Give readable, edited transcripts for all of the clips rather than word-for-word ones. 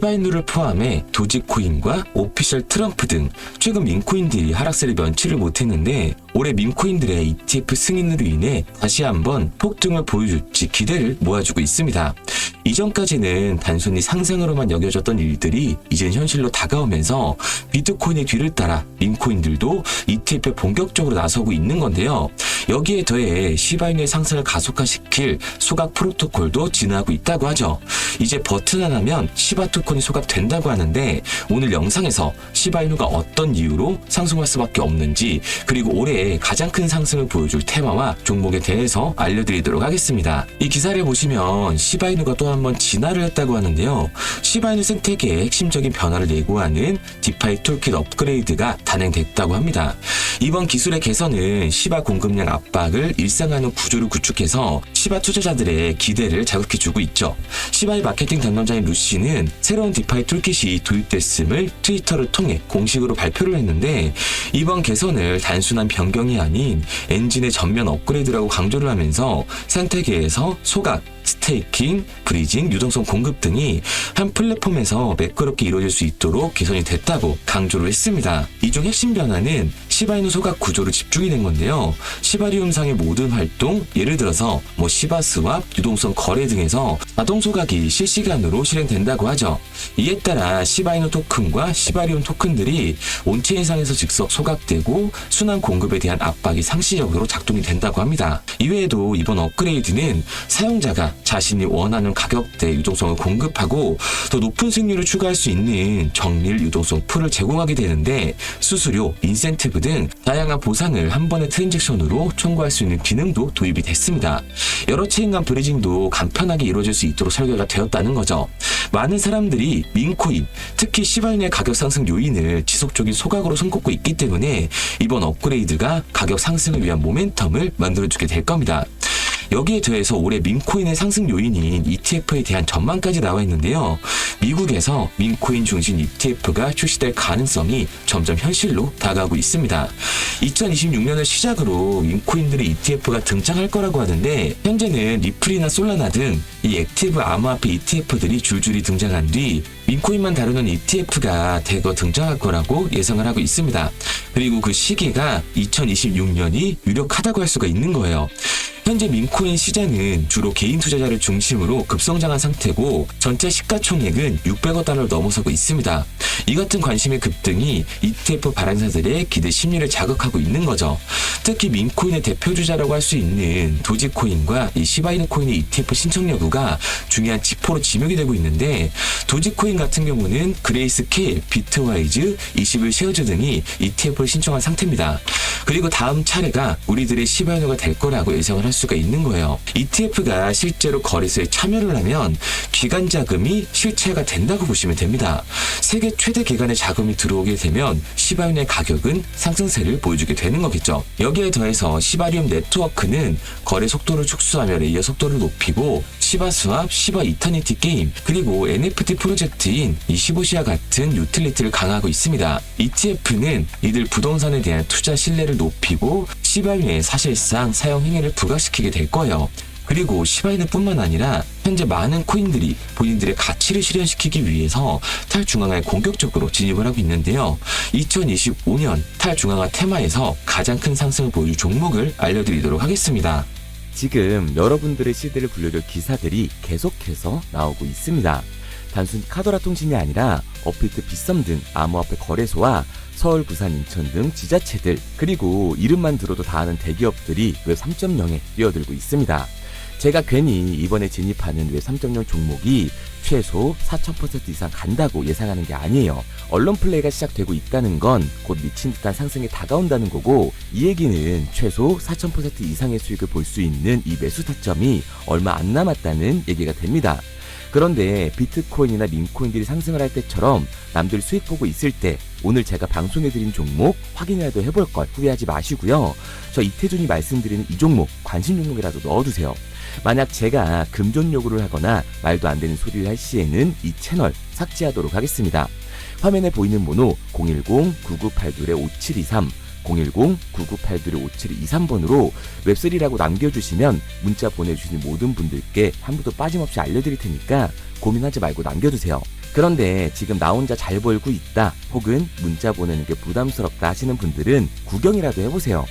시바이누를 포함해 도지코인과 오피셜 트럼프 등 최근 밈코인들이 하락세를 면치를 못했는데 올해 밈코인들의 ETF 승인으로 인해 다시 한번 폭등을 보여줄지 기대를 모아주고 있습니다. 이전까지는 단순히 상상으로만 여겨졌던 일들이 이젠 현실로 다가오면서 비트코인의 뒤를 따라 밈코인들도 ETF에 본격적으로 나서고 있는 건데요. 여기에 더해 시바이누의 상승을 가속화시킬 소각 프로토콜도 진화하고 있다고 하죠. 이제 버튼 하나면 시바 토큰이 소각된다고 하는데 오늘 영상에서 시바이누가 어떤 이유로 상승할 수밖에 없는지 그리고 올해 가장 큰 상승을 보여줄 테마와 종목에 대해서 알려드리도록 하겠습니다. 이 기사를 보시면 시바이누가 또 한 번 진화를 했다고 하는데요. 시바이누 생태계의 핵심적인 변화를 예고하는 디파이 툴킷 업그레이드가 단행됐다고 합니다. 이번 기술의 개선은 시바 공급량 압박을 일상화하는 구조를 구축해서 시바 투자자들의 기대를 자극해주고 있죠. 시바의 마케팅 담당자인 루시는 새로운 디파이 툴킷이 도입됐음을 트위터를 통해 공식으로 발표를 했는데 이번 개선을 단순한 변경이 아닌 엔진의 전면 업그레이드라고 강조를 하면서 생태계에서 소각, 스테이킹, 브리징, 유동성 공급 등이 한 플랫폼에서 매끄럽게 이루어질 수 있도록 개선이 됐다고 강조를 했습니다. 이 중 핵심 변화는 시바이누 소각 구조로 집중이 된 건데요. 시바리움상의 모든 활동, 예를 들어서 시바 스왑, 유동성 거래 등에서 자동 소각이 실시간으로 실행된다고 하죠. 이에 따라 시바이누 토큰과 시바리움 토큰들이 온체인상에서 즉석 소각되고 순환 공급에 대한 압박이 상시적으로 작동이 된다고 합니다. 이외에도 이번 업그레이드는 사용자가 자신이 원하는 가격대 유동성을 공급하고 더 높은 수익률을 추가할 수 있는 정밀 유동성 풀을 제공하게 되는데 수수료, 인센티브 등 다양한 보상을 한 번의 트랜잭션으로 청구할 수 있는 기능도 도입이 됐습니다. 여러 체인 간 브리징도 간편하게 이루어질 수 있도록 설계가 되었다는 거죠. 많은 사람들이 밈코인, 특히 시바이누의 가격 상승 요인을 지속적인 소각으로 손꼽고 있기 때문에 이번 업그레이드가 가격 상승을 위한 모멘텀을 만들어주게 될 겁니다. 여기에 더해서 올해 밈코인의 상승 요인인 ETF에 대한 전망까지 나와 있는데요. 미국에서 밈코인 중심 ETF가 출시될 가능성이 점점 현실로 다가오고 있습니다. 2026년을 시작으로 밈코인들의 ETF가 등장할 거라고 하는데 현재는 리플이나 솔라나 등 이 액티브 암호화폐 ETF들이 줄줄이 등장한 뒤 밈코인만 다루는 ETF가 대거 등장할 거라고 예상을 하고 있습니다. 그리고 그 시기가 2026년이 유력하다고 할 수가 있는 거예요. 현재 밈코인 시장은 주로 개인 투자자를 중심으로 급성장한 상태고 전체 시가총액은 600억 달러를 넘어서고 있습니다. 이 같은 관심의 급등이 ETF 발행사들의 기대 심리를 자극하고 있는 거죠. 특히 밈코인의 대표 주자라고 할 수 있는 도지코인과 이 시바이누 코인의 ETF 신청 여부가 중요한 지표로 지목이 되고 있는데 도지코인 같은 경우는 그레이스케일, 비트와이즈, 21 쉐어즈 등이 ETF를 신청한 상태입니다. 그리고 다음 차례가 우리들의 시바이누가 될 거라고 예상을 할 수가 있는 거예요. ETF가 실제로 거래소에 참여를 하면 기간 자금이 실체가 된다고 보시면 됩니다. 세계 최대 기간의 자금이 들어오게 되면 시바이누의 가격은 상승세를 보여주게 되는 거겠죠. 여기에 더해서 시바리움 네트워크는 거래 속도를 축소하며 레이어 속도를 높이고 시바 스왑, 시바 이터니티 게임, 그리고 NFT 프로젝트인 이 시보시아 같은 유틸리티를 강화하고 있습니다. ETF는 이들 부동산에 대한 투자 신뢰를 높이고 시바이누의 사실상 사용 행위를 부각시키게 될 거예요. 그리고 시바이누뿐만 아니라 현재 많은 코인들이 본인들의 가치를 실현시키기 위해서 탈중앙화에 공격적으로 진입을 하고 있는데요. 2025년 탈중앙화 테마에서 가장 큰 상승을 보여줄 종목을 알려드리도록 하겠습니다. 지금 여러분들의 시대를 불러줄 기사들이 계속해서 나오고 있습니다. 단순히 카더라 통신이 아니라 업비트, 빗썸 등 암호화폐 거래소와 서울, 부산, 인천 등 지자체들, 그리고 이름만 들어도 다 아는 대기업들이 웹 3.0에 뛰어들고 있습니다. 제가 괜히 이번에 진입하는 웹 3.0 종목이 최소 4000% 이상 간다고 예상하는 게 아니에요. 언론 플레이가 시작되고 있다는 건 곧 미친 듯한 상승에 다가온다는 거고, 이 얘기는 최소 4000% 이상의 수익을 볼 수 있는 이 매수 타점이 얼마 안 남았다는 얘기가 됩니다. 그런데 비트코인이나 밈코인들이 상승을 할 때처럼 남들 수익 보고 있을 때 오늘 제가 방송해드린 종목 확인이라도 해볼 걸 후회하지 마시고요. 저 이태준이 말씀드리는 이 종목 관심 종목이라도 넣어두세요. 만약 제가 금전 요구를 하거나 말도 안 되는 소리를 할 시에는 이 채널 삭제하도록 하겠습니다. 화면에 보이는 번호 010-9982-5723 010-9982-5723번으로 웹3라고 남겨주시면 문자 보내주신 모든 분들께 한 분도 빠짐없이 알려드릴 테니까 고민하지 말고 남겨주세요. 그런데 지금 나 혼자 잘 벌고 있다 혹은 문자 보내는 게 부담스럽다 하시는 분들은 구경이라도 해보세요.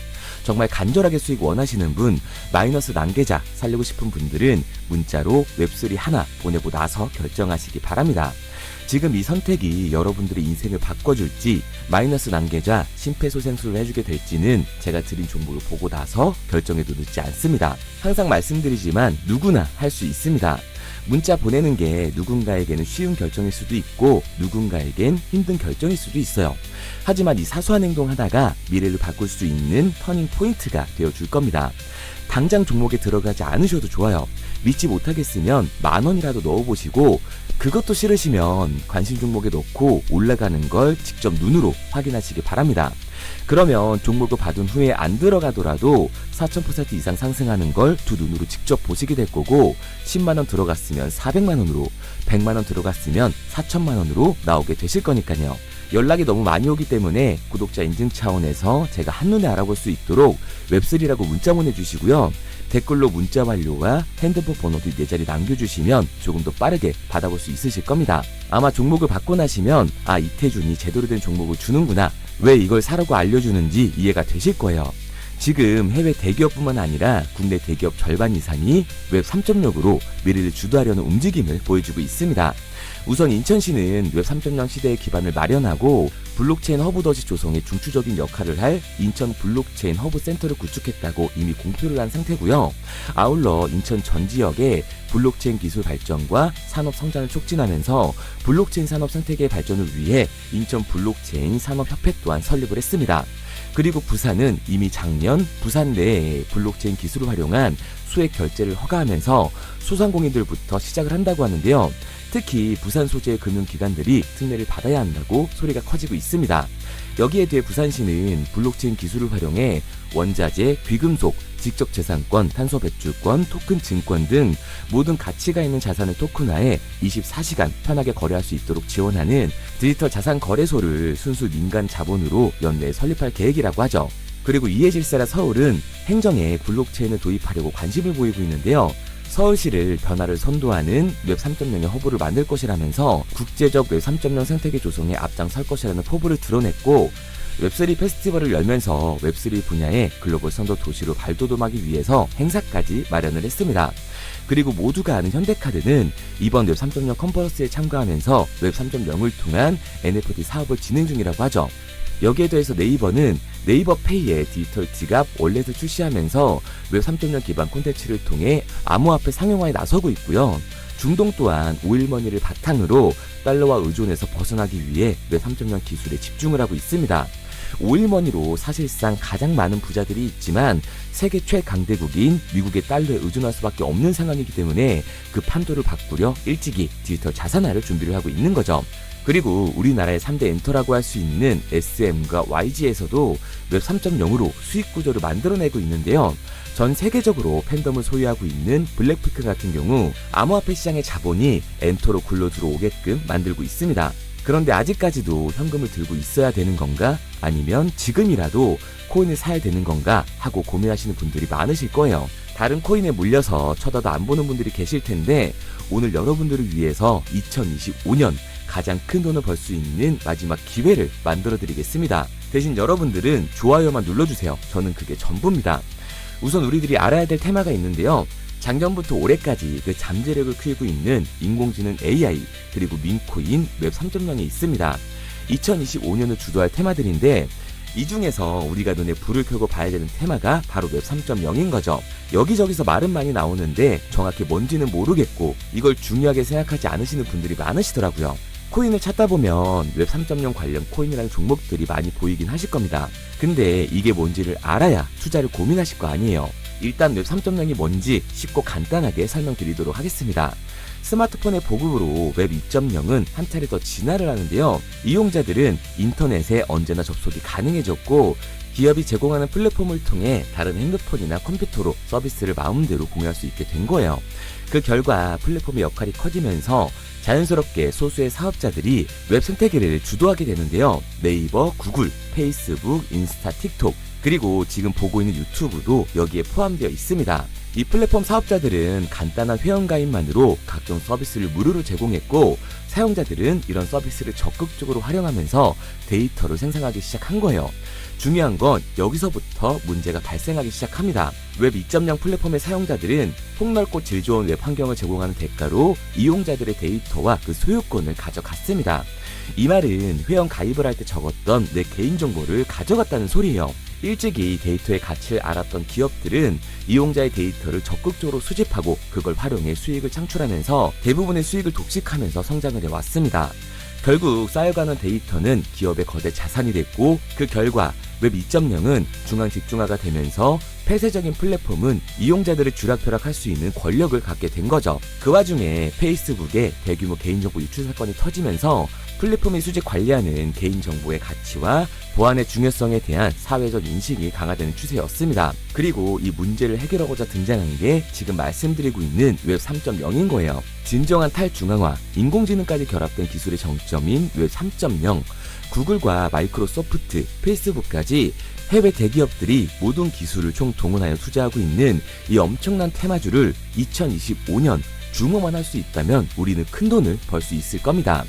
정말 간절하게 수익 원하시는 분, 마이너스 난계자 살리고 싶은 분들은 문자로 웹3 하나 보내고 나서 결정하시기 바랍니다. 지금 이 선택이 여러분들의 인생을 바꿔줄지 마이너스 난계자 심폐소생술을 해주게 될지는 제가 드린 정보를 보고 나서 결정해도 늦지 않습니다. 항상 말씀드리지만 누구나 할 수 있습니다. 문자 보내는 게 누군가에게는 쉬운 결정일 수도 있고 누군가에겐 힘든 결정일 수도 있어요. 하지만 이 사소한 행동 하나가 미래를 바꿀 수 있는 터닝 포인트가 되어줄 겁니다. 당장 종목에 들어가지 않으셔도 좋아요. 믿지 못하겠으면 10,000원이라도 넣어보시고 그것도 싫으시면 관심 종목에 넣고 올라가는 걸 직접 눈으로 확인하시기 바랍니다. 그러면 종목을 받은 후에 안 들어가더라도 4000% 이상 상승하는 걸 두 눈으로 직접 보시게 될 거고 10만원 들어갔으면 400만원으로 100만원 들어갔으면 4천만원으로 나오게 되실 거니까요. 연락이 너무 많이 오기 때문에 구독자 인증 차원에서 제가 한눈에 알아볼 수 있도록 웹3라고 문자 보내주시고요. 댓글로 문자 완료와 핸드폰 번호 뒤 4자리 남겨주시면 조금 더 빠르게 받아볼 수 있으실 겁니다. 아마 종목을 받고 나시면 아, 이태준이 제대로 된 종목을 주는구나, 왜 이걸 사라고 알려주는지 이해가 되실 거예요. 지금 해외 대기업뿐만 아니라 국내 대기업 절반 이상이 웹 3.0으로 미래를 주도하려는 움직임을 보여주고 있습니다. 우선 인천시는 웹 3.0 시대의 기반을 마련하고 블록체인 허브 더시 조성에 중추적인 역할을 할 인천 블록체인 허브 센터를 구축했다고 이미 공표를 한 상태고요. 아울러 인천 전 지역의 블록체인 기술 발전과 산업 성장을 촉진하면서 블록체인 산업 생태계의 발전을 위해 인천 블록체인 산업협회 또한 설립을 했습니다. 그리고 부산은 이미 작년 부산 내에 블록체인 기술을 활용한 수액 결제를 허가하면서 소상공인들부터 시작을 한다고 하는데요. 특히 부산 소재의 금융기관들이 특례를 받아야 한다고 소리가 커지고 있습니다. 여기에 대해 부산시는 블록체인 기술을 활용해 원자재, 귀금속, 지적재산권, 탄소배출권, 토큰 증권 등 모든 가치가 있는 자산을 토큰화해 24시간 편하게 거래할 수 있도록 지원하는 디지털 자산 거래소를 순수 민간 자본으로 연내에 설립할 계획이라고 하죠. 그리고 이에 질세라 서울은 행정에 블록체인을 도입하려고 관심을 보이고 있는데요. 서울시를 변화를 선도하는 웹 3.0의 허브를 만들 것이라면서 국제적 웹 3.0 생태계 조성에 앞장설 것이라는 포부를 드러냈고, 웹3 페스티벌을 열면서 웹3 분야의 글로벌 선도 도시로 발돋움하기 위해서 행사까지 마련을 했습니다. 그리고 모두가 아는 현대카드는 이번 웹 3.0 컨퍼런스에 참가하면서 웹 3.0을 통한 NFT 사업을 진행 중이라고 하죠. 여기에 더해서 네이버는 네이버페이의 디지털 지갑 월렛을 출시하면서 웹 3.0 기반 콘텐츠를 통해 암호화폐 상용화에 나서고 있고요. 중동 또한 오일머니를 바탕으로 달러와 의존에서 벗어나기 위해 웹 3.0 기술에 집중을 하고 있습니다. 오일머니로 사실상 가장 많은 부자들이 있지만 세계 최강대국인 미국의 달러에 의존할 수밖에 없는 상황이기 때문에 그 판도를 바꾸려 일찍이 디지털 자산화를 준비를 하고 있는 거죠. 그리고 우리나라의 3대 엔터라고 할 수 있는 SM과 YG에서도 웹 3.0으로 수익 구조를 만들어내고 있는데요. 전 세계적으로 팬덤을 소유하고 있는 블랙핑크 같은 경우 암호화폐 시장의 자본이 엔터로 굴러 들어오게끔 만들고 있습니다. 그런데 아직까지도 현금을 들고 있어야 되는 건가? 아니면 지금이라도 코인을 사야 되는 건가? 하고 고민하시는 분들이 많으실 거예요. 다른 코인에 물려서 쳐다도 안 보는 분들이 계실 텐데 오늘 여러분들을 위해서 2025년 가장 큰 돈을 벌 수 있는 마지막 기회를 만들어 드리겠습니다. 대신 여러분들은 좋아요만 눌러주세요. 저는 그게 전부입니다. 우선 우리들이 알아야 될 테마가 있는데요. 작년부터 올해까지 그 잠재력을 키우고 있는 인공지능 AI 그리고 민코인 웹 3.0이 있습니다. 2025년을 주도할 테마들인데 이 중에서 우리가 눈에 불을 켜고 봐야 되는 테마가 바로 웹 3.0인 거죠. 여기저기서 말은 많이 나오는데 정확히 뭔지는 모르겠고 이걸 중요하게 생각하지 않으시는 분들이 많으시더라고요. 코인을 찾다 보면 웹 3.0 관련 코인이라는 종목들이 많이 보이긴 하실 겁니다. 근데 이게 뭔지를 알아야 투자를 고민하실 거 아니에요. 일단 웹 3.0이 뭔지 쉽고 간단하게 설명드리도록 하겠습니다. 스마트폰의 보급으로 웹 2.0은 한 차례 더 진화를 하는데요. 이용자들은 인터넷에 언제나 접속이 가능해졌고 기업이 제공하는 플랫폼을 통해 다른 핸드폰이나 컴퓨터로 서비스를 마음대로 공유할 수 있게 된 거예요. 그 결과 플랫폼의 역할이 커지면서 자연스럽게 소수의 사업자들이 웹 생태계를 주도하게 되는데요. 네이버, 구글, 페이스북, 인스타, 틱톡, 그리고 지금 보고 있는 유튜브도 여기에 포함되어 있습니다. 이 플랫폼 사업자들은 간단한 회원가입만으로 각종 서비스를 무료로 제공했고, 사용자들은 이런 서비스를 적극적으로 활용하면서 데이터를 생성하기 시작한 거예요. 중요한 건 여기서부터 문제가 발생하기 시작합니다. 웹 2.0 플랫폼의 사용자들은 폭넓고 질 좋은 웹 환경을 제공하는 대가로 이용자들의 데이터와 그 소유권을 가져갔습니다. 이 말은 회원 가입을 할 때 적었던 내 개인정보를 가져갔다는 소리예요. 일찍이 데이터의 가치를 알았던 기업들은 이용자의 데이터를 적극적으로 수집하고 그걸 활용해 수익을 창출하면서 대부분의 수익을 독식하면서 성장을 해왔습니다. 결국 쌓여가는 데이터는 기업의 거대 자산이 됐고, 그 결과 웹 2.0은 중앙 집중화가 되면서 폐쇄적인 플랫폼은 이용자들을 쥐락펴락할 수 있는 권력을 갖게 된 거죠. 그 와중에 페이스북의 대규모 개인정보 유출 사건이 터지면서 플랫폼이 수집 관리하는 개인정보의 가치와 보안의 중요성에 대한 사회적 인식이 강화되는 추세였습니다. 그리고 이 문제를 해결하고자 등장한 게 지금 말씀드리고 있는 웹 3.0인 거예요. 진정한 탈중앙화, 인공지능까지 결합된 기술의 정점인 웹 3.0, 구글과 마이크로소프트, 페이스북까지 해외 대기업들이 모든 기술을 총동원하여 투자하고 있는 이 엄청난 테마주를 2025년 주목만 할 수 있다면 우리는 큰 돈을 벌 수 있을 겁니다.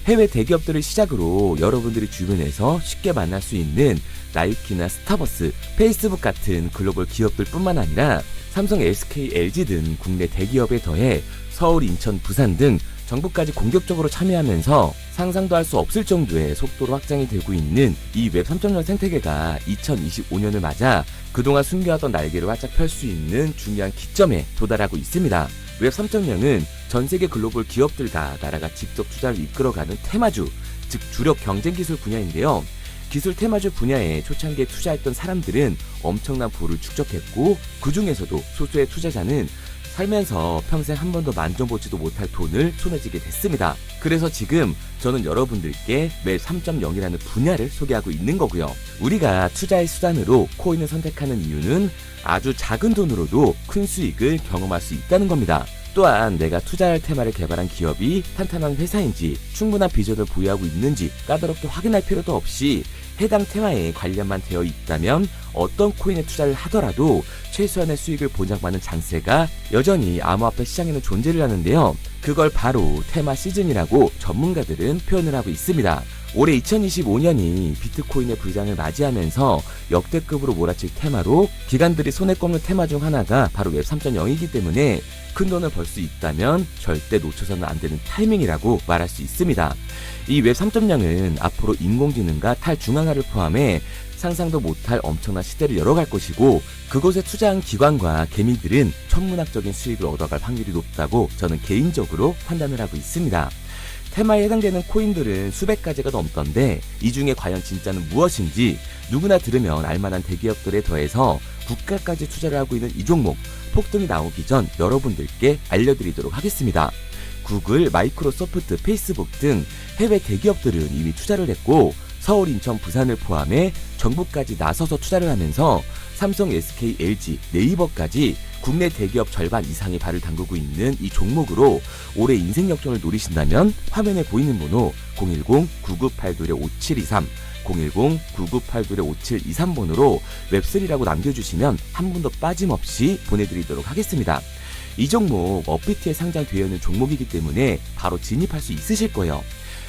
해외 대기업들을 시작으로 여러분들이 주변에서 쉽게 만날 수 있는 나이키나 스타버스, 페이스북 같은 글로벌 기업들 뿐만 아니라 삼성, SK, LG 등 국내 대기업에 더해 서울, 인천, 부산 등 정부까지 공격적으로 참여하면서 상상도 할 수 없을 정도의 속도로 확장이 되고 있는 이 웹 3.0 생태계가 2025년을 맞아 그동안 숨겨왔던 날개를 활짝 펼 수 있는 중요한 기점에 도달하고 있습니다. 웹 3.0은 전 세계 글로벌 기업들과 나라가 직접 투자를 이끌어가는 테마주, 즉 주력 경쟁기술 분야인데요. 기술 테마주 분야에 초창기에 투자했던 사람들은 엄청난 부를 축적했고, 그 중에서도 소수의 투자자는 살면서 평생 한 번도 만져보지도 못할 돈을 손에 쥐게 됐습니다. 그래서 지금 저는 여러분들께 웹 3.0이라는 분야를 소개하고 있는 거고요. 우리가 투자의 수단으로 코인을 선택하는 이유는 아주 작은 돈으로도 큰 수익을 경험할 수 있다는 겁니다. 또한 내가 투자할 테마를 개발한 기업이 탄탄한 회사인지, 충분한 비전을 보유하고 있는지 까다롭게 확인할 필요도 없이 해당 테마에 관련만 되어 있다면 어떤 코인에 투자를 하더라도 최소한의 수익을 보장받는 장세가 여전히 암호화폐 시장에는 존재를 하는데요. 그걸 바로 테마 시즌이라고 전문가들은 표현을 하고 있습니다. 올해 2025년이 비트코인의 불장을 맞이하면서 역대급으로 몰아칠 테마로 기관들이 손에 꼽는 테마 중 하나가 바로 웹 3.0이기 때문에 큰 돈을 벌 수 있다면 절대 놓쳐서는 안 되는 타이밍이라고 말할 수 있습니다. 이 웹 3.0은 앞으로 인공지능과 탈중앙화를 포함해 상상도 못할 엄청난 시대를 열어갈 것이고, 그곳에 투자한 기관과 개미들은 천문학적인 수익을 얻어갈 확률이 높다고 저는 개인적으로 판단을 하고 있습니다. 테마에 해당되는 코인들은 수백 가지가 넘던데 이 중에 과연 진짜는 무엇인지 누구나 들으면 알만한 대기업들에 더해서 국가까지 투자를 하고 있는 이 종목, 폭등이 나오기 전 여러분들께 알려드리도록 하겠습니다. 구글, 마이크로소프트, 페이스북 등 해외 대기업들은 이미 투자를 했고, 서울, 인천, 부산을 포함해 정부까지 나서서 투자를 하면서 삼성, SK, LG, 네이버까지 국내 대기업 절반 이상이 발을 담그고 있는 이 종목으로 올해 인생 역전을 노리신다면 화면에 보이는 번호 010-9982-5723 010-9982-5723번으로 웹3라고 남겨주시면 한 분도 빠짐없이 보내드리도록 하겠습니다. 이 종목 업비트에 상장되어 있는 종목이기 때문에 바로 진입할 수 있으실 거예요.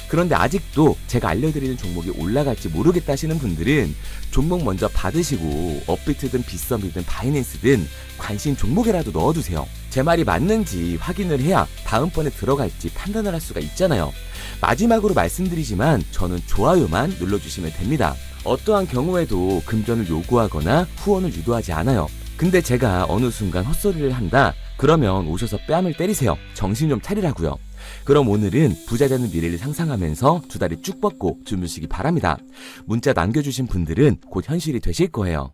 그런데 아직도 제가 알려드리는 종목이 올라갈지 모르겠다 하시는 분들은 종목 먼저 받으시고 업비트든 빗썸이든 바이낸스든 관심 종목에라도 넣어두세요. 제 말이 맞는지 확인을 해야 다음번에 들어갈지 판단을 할 수가 있잖아요. 마지막으로 말씀드리지만 저는 좋아요만 눌러주시면 됩니다. 어떠한 경우에도 금전을 요구하거나 후원을 유도하지 않아요. 근데 제가 어느 순간 헛소리를 한다? 그러면 오셔서 뺨을 때리세요. 정신 좀 차리라고요. 그럼 오늘은 부자 되는 미래를 상상하면서 두 다리 쭉 뻗고 주무시기 바랍니다. 문자 남겨주신 분들은 곧 현실이 되실 거예요.